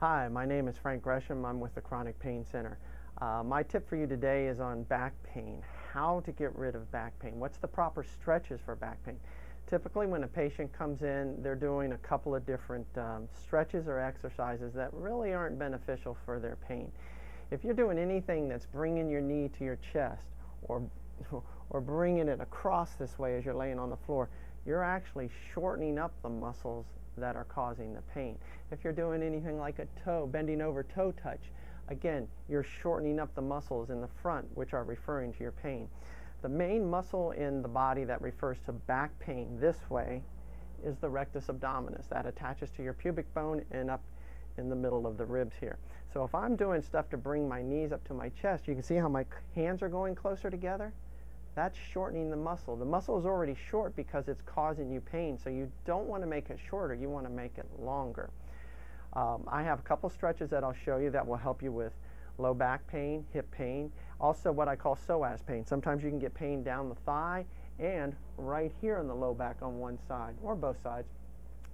Hi, my name is Frank Gresham. I'm with the Chronic Pain Center. My tip for you today is on back pain. How to get rid of back pain. What's the proper stretches for back pain? Typically when a patient comes in, they're doing a couple of different stretches or exercises that really aren't beneficial for their pain. If you're doing anything that's bringing your knee to your chest or bringing it across this way as you're laying on the floor, you're actually shortening up the muscles that are causing the pain. If you're doing anything like a toe, bending over toe touch, again, you're shortening up the muscles in the front, which are referring to your pain. The main muscle in the body that refers to back pain this way is the rectus abdominis. That attaches to your pubic bone and up in the middle of the ribs here. So if I'm doing stuff to bring my knees up to my chest, you can see how my hands are going closer together? That's shortening the muscle. The muscle is already short because it's causing you pain, so you don't want to make it shorter, you want to make it longer. I have a couple stretches that I'll show you that will help you with low back pain, hip pain, also what I call psoas pain. Sometimes you can get pain down the thigh and right here in the low back on one side, or both sides.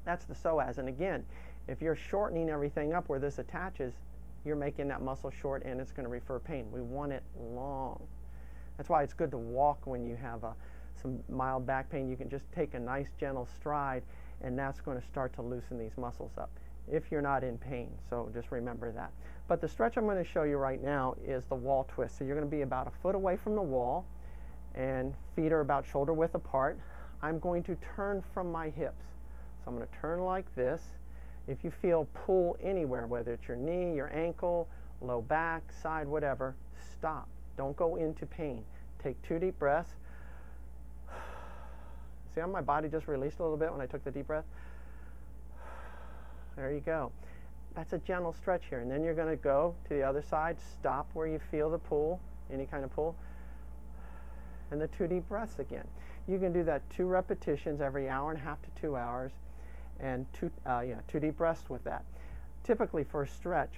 That's the psoas, and again, if you're shortening everything up where this attaches, you're making that muscle short and it's going to refer pain. We want it long. That's why it's good to walk when you have some mild back pain. You can just take a nice gentle stride and that's going to start to loosen these muscles up if you're not in pain. So just remember that. But the stretch I'm going to show you right now is the wall twist. So you're going to be about a foot away from the wall and feet are about shoulder width apart. I'm going to turn from my hips. So I'm going to turn like this. If you feel pull anywhere, whether it's your knee, your ankle, low back, side, whatever, stop. Don't go into pain. Take 2 deep breaths. See how my body just released a little bit when I took the deep breath? There you go. That's a gentle stretch here. And then you're going to go to the other side. Stop where you feel the pull, any kind of pull. And the 2 deep breaths again. You can do that 2 repetitions every hour and a half to 2 hours. And 2 deep breaths with that. Typically for a stretch,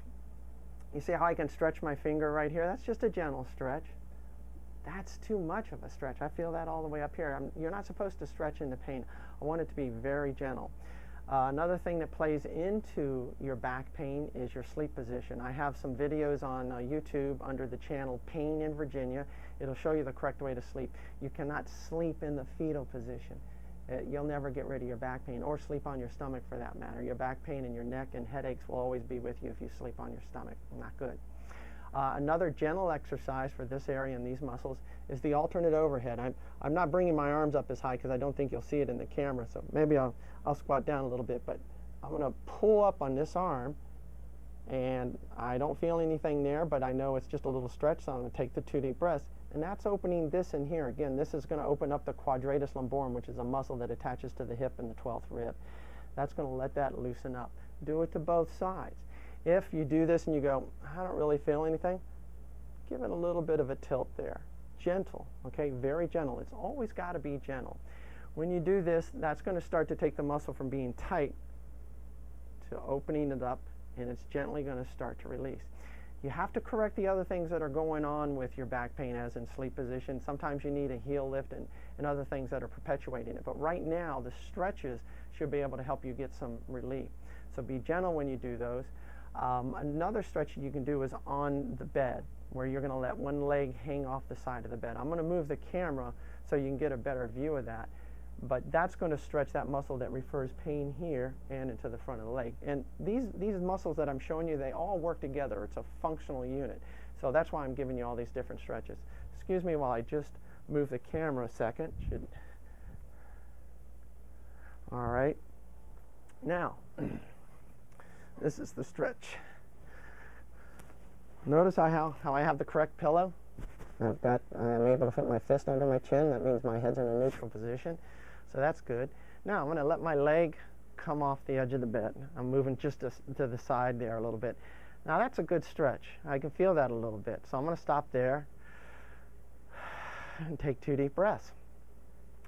you see how I can stretch my finger right here? That's just a gentle stretch. That's too much of a stretch. I feel that all the way up here. You're not supposed to stretch into pain. I want it to be very gentle. Another thing that plays into your back pain is your sleep position. I have some videos on YouTube under the channel Pain in Virginia. It'll show you the correct way to sleep. You cannot sleep in the fetal position. You'll never get rid of your back pain, or sleep on your stomach for that matter. Your back pain and your neck and headaches will always be with you if you sleep on your stomach. Not good. Another gentle exercise for this area and these muscles is the alternate overhead. I'm not bringing my arms up as high because I don't think you'll see it in the camera, so maybe I'll squat down a little bit, but I'm going to pull up on this arm, and I don't feel anything there, but I know it's just a little stretch, so I'm going to take the 2 deep breaths. And that's opening this in here. Again, this is going to open up the quadratus lumborum, which is a muscle that attaches to the hip and the 12th rib. That's going to let that loosen up. Do it to both sides. If you do this and you go, I don't really feel anything, give it a little bit of a tilt there. Gentle, okay? Very gentle. It's always got to be gentle. When you do this, that's going to start to take the muscle from being tight to opening it up, and it's gently going to start to release. You have to correct the other things that are going on with your back pain, as in sleep position. Sometimes you need a heel lift and other things that are perpetuating it. But right now, the stretches should be able to help you get some relief. So be gentle when you do those. Another stretch you can do is on the bed, where you're going to let one leg hang off the side of the bed. I'm going to move the camera so you can get a better view of that. But that's going to stretch that muscle that refers pain here and into the front of the leg. And these muscles that I'm showing you, they all work together. It's a functional unit. So that's why I'm giving you all these different stretches. Excuse me while I just move the camera a second. All right. Now, this is the stretch. Notice how I have the correct pillow? I'm able to fit my fist under my chin. That means my head's in a neutral position. So that's good. Now I'm going to let my leg come off the edge of the bed. I'm moving just to the side there a little bit. Now that's a good stretch. I can feel that a little bit. So I'm going to stop there and take 2 deep breaths.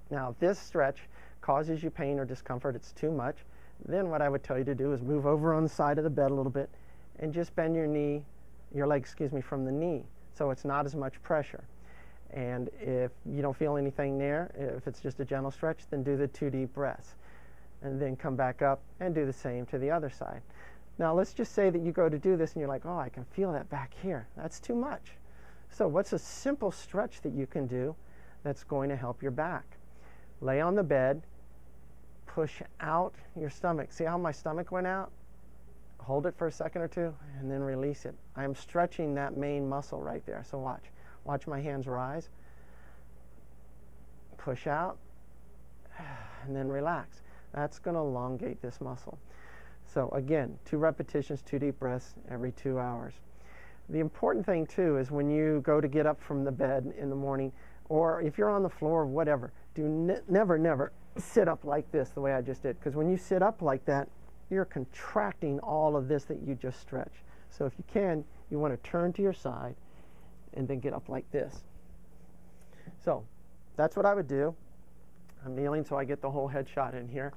Now if this stretch causes you pain or discomfort, it's too much, then what I would tell you to do is move over on the side of the bed a little bit and just bend your leg from the knee, so it's not as much pressure. And if you don't feel anything there, if it's just a gentle stretch, then do the 2 deep breaths. And then come back up and do the same to the other side. Now let's just say that you go to do this and you're like, oh, I can feel that back here. That's too much. So what's a simple stretch that you can do that's going to help your back? Lay on the bed, push out your stomach. See how my stomach went out? Hold it for a second or two and then release it. I am stretching that main muscle right there. So watch. Watch my hands rise. Push out and then relax. That's going to elongate this muscle. So again, 2 repetitions, 2 deep breaths every 2 hours. The important thing too is when you go to get up from the bed in the morning, or if you're on the floor, whatever, do never sit up like this the way I just did. Because when you sit up like that, you're contracting all of this that you just stretched. So if you can, you want to turn to your side and then get up like this. So that's what I would do. I'm kneeling so I get the whole head shot in here.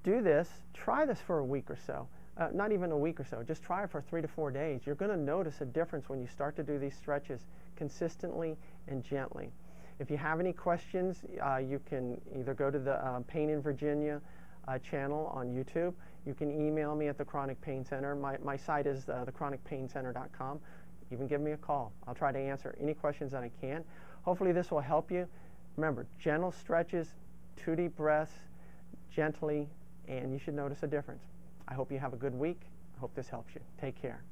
Do this, try this for a week or so. Not even a week or so, just try it for 3 to 4 days. You're going to notice a difference when you start to do these stretches consistently and gently. If you have any questions, you can either go to the Pain in Virginia channel on YouTube. You can email me at the Chronic Pain Center. My site is thechronicpaincenter.com. Even give me a call. I'll try to answer any questions that I can. Hopefully this will help you. Remember, gentle stretches, 2 deep breaths, gently, and you should notice a difference. I hope you have a good week. I hope this helps you. Take care.